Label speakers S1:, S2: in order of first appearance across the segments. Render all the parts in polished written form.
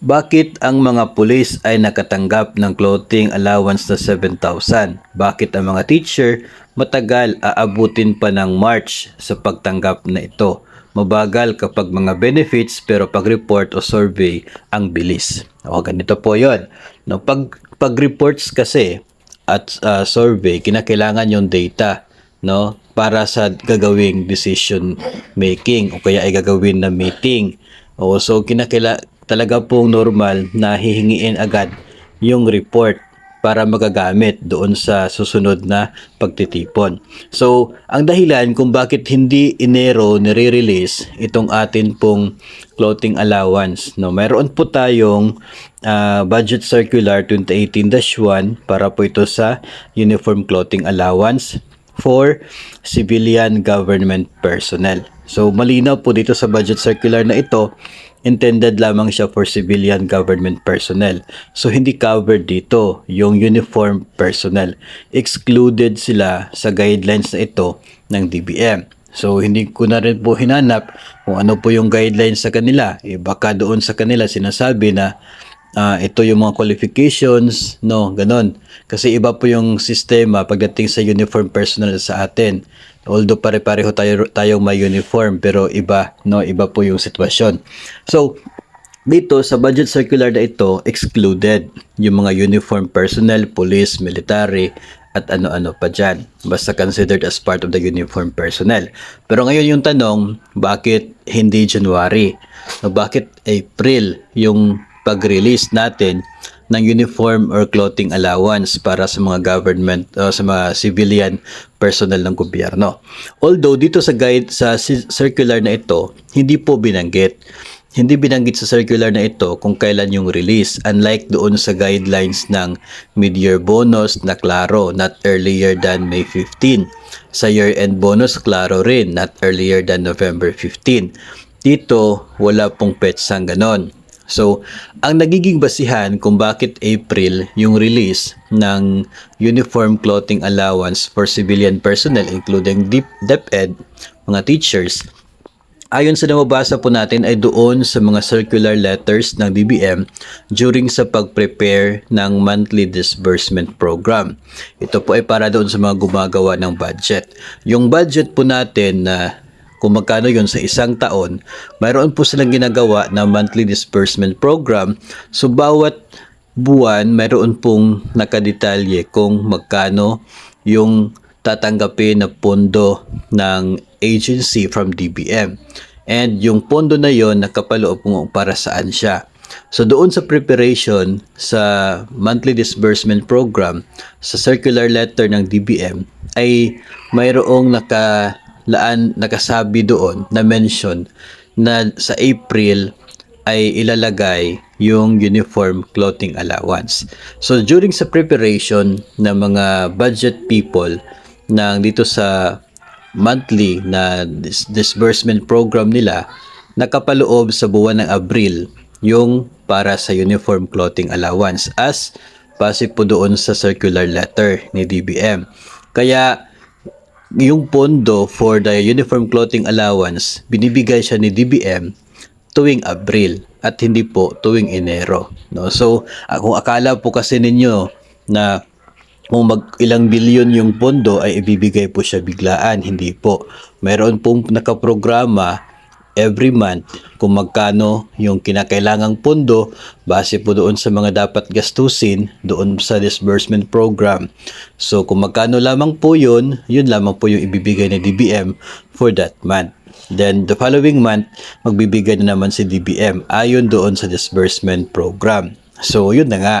S1: Bakit ang mga pulis ay nakatanggap ng clothing allowance na 7,000? Bakit ang mga teacher matagal aabutin pa ng March sa pagtanggap na ito? Mabagal kapag mga benefits pero pag-report o survey ang bilis. O ganito po 'yon. No, pag-reports kasi at survey, kinakailangan yung data, no, para sa gagawing decision making o kaya ay gagawin na meeting. O so talaga pong normal na hihingiin agad yung report para magagamit doon sa susunod na pagtitipon. So, ang dahilan kung bakit hindi Enero nire-release itong atin pong clothing allowance, no, mayroon po tayong Budget Circular 2018-1 para po ito sa Uniform Clothing Allowance for civilian government personnel. So, malinaw po dito sa budget circular na ito, intended lamang siya for civilian government personnel. So, hindi covered dito yung uniform personnel. Excluded sila sa guidelines na ito ng DBM. So, hindi ko na rin po hinanap kung ano po yung guidelines sa kanila. Baka doon sa kanila sinasabi na ito yung mga qualifications, no, ganon. Kasi iba po yung sistema pagdating sa uniform personnel sa atin. Although pare-pareho tayong may uniform, pero iba, no, iba po yung sitwasyon. So, dito sa budget circular na ito, excluded yung mga uniform personnel, police, military, at ano-ano pa dyan. Basta considered as part of the uniform personnel. Pero ngayon yung tanong, bakit hindi January? No, bakit April yung pag-release natin ng uniform or clothing allowance para sa mga government sa mga civilian personnel ng gobyerno. Although dito sa circular na ito, hindi po binanggit. Hindi binanggit sa circular na ito kung kailan yung release, unlike doon sa guidelines ng mid-year bonus na klaro, not earlier than May 15. Sa year-end bonus, klaro rin, not earlier than November 15. Dito, wala pong petsang ganon. So, ang nagiging basihan kung bakit April yung release ng Uniform Clothing Allowance for civilian personnel including DepEd, mga teachers, ayon sa nababasa po natin ay doon sa mga circular letters ng DBM during sa pag-prepare ng monthly disbursement program. Ito po ay para doon sa mga gumagawa ng budget. Yung budget po natin na kung magkano yun sa isang taon, mayroon po silang ginagawa na monthly disbursement program. So, bawat buwan, mayroon pong nakadetalye kung magkano yung tatanggapin na pondo ng agency from DBM. And yung pondo na yon nakapaloob kung para saan siya. So, doon sa preparation sa monthly disbursement program, sa circular letter ng DBM, ay mayroong nakasabi doon na mention na sa April ay ilalagay yung uniform clothing allowance. So during sa preparation ng mga budget people ng dito sa monthly na disbursement program nila, nakapaloob sa buwan ng Abril yung para sa uniform clothing allowance as base po doon sa circular letter ni DBM. Kaya yung pondo for the uniform clothing allowance, binibigay siya ni DBM tuwing Abril at hindi po tuwing Enero. No? So, kung akala po kasi ninyo na kung ilang bilyon yung pondo ay ibibigay po siya biglaan, hindi po. Mayroon pong nakaprograma every month kung magkano yung kinakailangang pondo base po doon sa mga dapat gastusin doon sa disbursement program. So kung magkano lamang po yun lamang po yung ibibigay ni DBM for that month. Then the following month, magbibigay na naman si DBM ayon doon sa disbursement program. So yun na nga,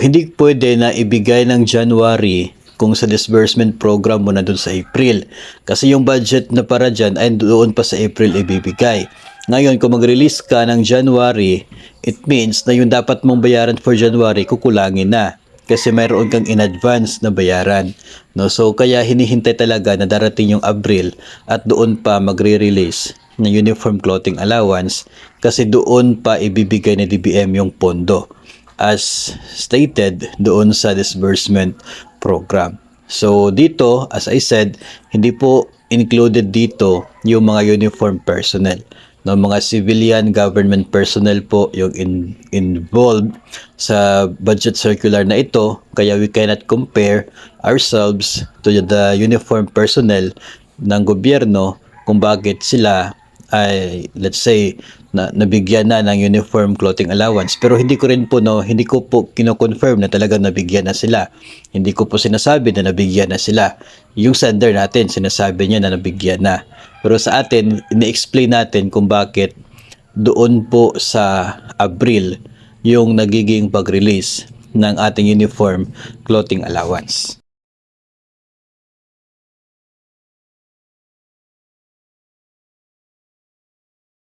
S1: hindi pwede na ibigay ng January kung sa disbursement program mo na doon sa April. Kasi yung budget na para dyan ay doon pa sa April ibibigay. Ngayon, kung mag-release ka ng January, it means na yung dapat mong bayaran for January, kukulangin na. Kasi mayroon kang in advance na bayaran. No? So, kaya hinihintay talaga na darating yung April at doon pa magre-release ng uniform clothing allowance kasi doon pa ibibigay ni DBM yung pondo as stated doon sa disbursement program. So dito, as I said, hindi po included dito yung mga uniform personnel. ng mga civilian government personnel po yung involved sa budget circular na ito, kaya we cannot compare ourselves to the uniformed personnel ng gobyerno kung bakit sila ay, let's say, nabigyan na ng uniform clothing allowance. Pero hindi ko po kino-confirm na talagang nabigyan na sila. Hindi ko po sinasabi na nabigyan na sila. Yung sender natin sinasabi niya na nabigyan na. Pero sa atin, ini-explain natin kung bakit doon po sa Abril yung nagiging pag-release ng ating uniform clothing allowance.